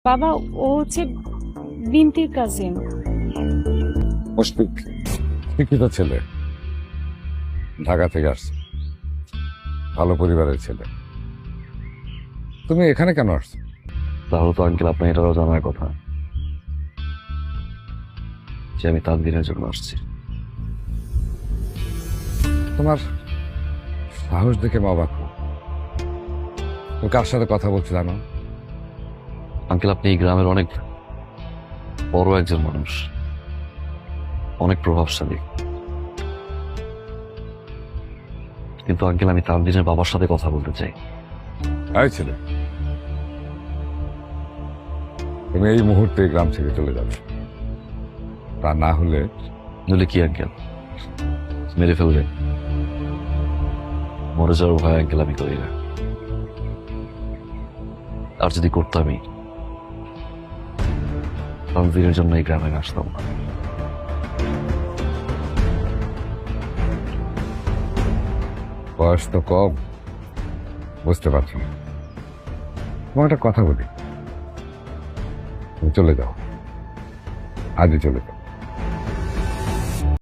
বাবা, ও হচ্ছে বিনতির কাজিন। মুশফিক শিক্ষিত ছেলে, ঢাকা থেকে আসছে, ভালো পরিবারের ছেলে। তুমি এখানে কেন আসছো? তাহলে তো আঙ্কেল আপনার এটারও জানার কথা যে আমি তানভীরের জন্য আসছি। তোমার সাহস দেখে মা অবাক হলো। তুমি কার সাথে কথা বলছো জানো? আঙ্কেল আপনি এই গ্রামের অনেক বড় একজন মানুষ, অনেক প্রভাবশালী, কিন্তু আঙ্কেল আমি তানভীরের বাবার সাথে কথা বলতে চাই। এই ছেলে, তুমি এই মুহূর্তে এই গ্রাম থেকে চলে যাবে, তা না হলে নইলে কি আঙ্কেল মেরে ফেলবেন? মরে যাওয়ার ভয় আঙ্কেল আমি করি না, আর যদি করতামই তানভীরের জন্য এই গ্রামে আসতাম না। বয়স তো কম, বুঝতে পারছি না। তোমার একটা কথা বলি, তুমি চলে যাও, আজই চলে যাও।